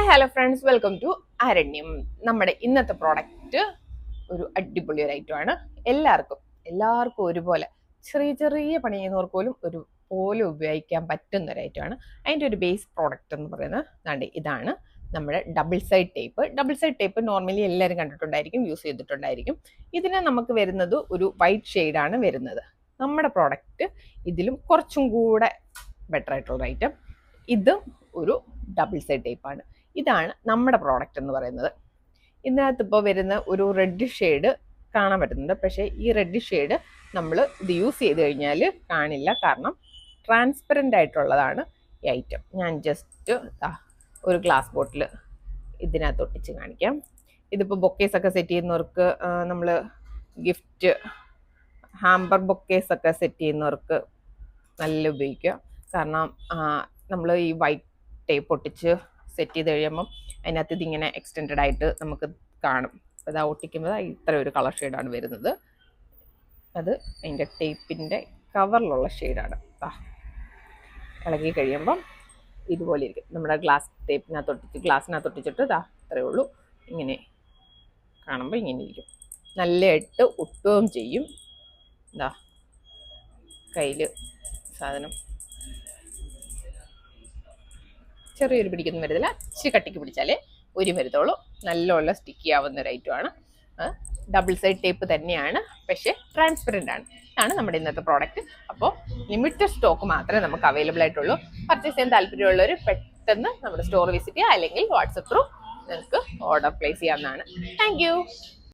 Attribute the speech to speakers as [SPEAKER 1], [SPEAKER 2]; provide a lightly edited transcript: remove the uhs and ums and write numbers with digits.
[SPEAKER 1] Hi hello friends, welcome to Aranyam. നമ്മുടെ ഇന്നത്തെ product ഒരു അടിപൊളി ഒരു ഐറ്റം ആണ്. എല്ലാവർക്കും ഒരുപോലെ ചെറിയ ചെറിയ പണി ചെയ്യുന്നവർക്ക് പോലും ഉപയോഗിക്കാൻ പറ്റുന്ന ഒരു ഐറ്റം ആണ്. അതിൻ്റെ ഒരു ബേസ് പ്രോഡക്റ്റ് എന്ന് പറയുന്നത് ഇതാണ് നമ്മുടെ double side tape. Double side tape normally എല്ലാവരും കണ്ടിട്ടുണ്ടായിരിക്കും, യൂസ് ചെയ്തിട്ടുണ്ടായിരിക്കും. ഇതിന് നമുക്ക് വരുന്നത് ഒരു വൈറ്റ് ഷെയ്ഡാണ് വരുന്നത്. നമ്മുടെ പ്രോഡക്റ്റ് ഇതിലും കുറച്ചും കൂടെ ബെറ്റർ ആയിട്ടുള്ള ഐറ്റം. ഇതും ഒരു ഡബിൾ സൈഡ് ടേപ്പാണ്. ഇതാണ് നമ്മുടെ പ്രോഡക്റ്റ് എന്ന് പറയുന്നത്. ഇതിനകത്ത് ഇപ്പോൾ വരുന്ന ഒരു റെഡ് ഷെയ്ഡ് കാണാൻ പറ്റുന്നുണ്ട്. പക്ഷേ ഈ റെഡ് ഷെയ്ഡ് നമ്മൾ ഇത് യൂസ് ചെയ്ത് കഴിഞ്ഞാൽ കാണില്ല, കാരണം ട്രാൻസ്പെറൻ്റ് ആയിട്ടുള്ളതാണ് ഈ ഐറ്റം. ഞാൻ ജസ്റ്റ് ഒരു ഗ്ലാസ് ബോട്ടിൽ ഇതിനകത്ത് ഒട്ടിച്ച് കാണിക്കാം. ഇതിപ്പോൾ ബൊക്കേസ് ഒക്കെ സെറ്റ് ചെയ്യുന്നവർക്ക്, നമ്മൾ ഗിഫ്റ്റ് ഹാമ്പർ ബൊക്കേസ് ഒക്കെ സെറ്റ് ചെയ്യുന്നവർക്ക് നല്ല ഉപയോഗിക്കുക. കാരണം നമ്മൾ ഈ വൈറ്റ് ടേപ്പ് ഒട്ടിച്ച് സെറ്റ് ചെയ്ത് കഴിയുമ്പം അതിനകത്ത് ഇതിങ്ങനെ എക്സ്റ്റെൻഡ് ആയിട്ട് നമുക്ക് കാണും. അത് ഒട്ടിക്കുമ്പോൾ ഇത്ര ഒരു കളർ ഷെയ്ഡാണ് വരുന്നത്. അത് അതിൻ്റെ ടേപ്പിൻ്റെ കവറിലുള്ള ഷെയ്ഡാണ്. ഇളകി കഴിയുമ്പം ഇതുപോലെ ഇരിക്കും. നമ്മുടെ ഗ്ലാസ്സിനകത്ത് ഒട്ടിച്ചിട്ട് ഇത്രയേ ഉള്ളൂ. ഇങ്ങനെ കാണുമ്പോൾ ഇങ്ങനെ ഇരിക്കും. നല്ലതായിട്ട് ഒട്ടുകയും ചെയ്യും. കയ്യിൽ സാധനം ചെറിയൊരു പിടിക്കൊന്നും വരുന്നില്ല. ഇച്ചിരി കട്ടിക്ക് പിടിച്ചാലേ ഒരു വരുത്തുള്ളൂ. നല്ലോണം സ്റ്റിക്കി ആവുന്ന ഒരു ഐറ്റമാണ്. ഡബിൾ സൈഡ് ടേപ്പ് തന്നെയാണ്, പക്ഷേ ട്രാൻസ്പെറൻ്റ് ആണ്. ഇതാണ് നമ്മുടെ ഇന്നത്തെ പ്രോഡക്റ്റ്. അപ്പോൾ ലിമിറ്റഡ് സ്റ്റോക്ക് മാത്രമേ നമുക്ക് അവൈലബിൾ ആയിട്ടുള്ളൂ. പർച്ചേസ് ചെയ്യാൻ താല്പര്യമുള്ളവർ പെട്ടെന്ന് നമ്മുടെ സ്റ്റോർ വിസിറ്റ് ചെയ്യുക, അല്ലെങ്കിൽ വാട്സപ്പ് ത്രൂ നിങ്ങൾക്ക് ഓർഡർ പ്ലേസ് ചെയ്യാവുന്നതാണ്. താങ്ക്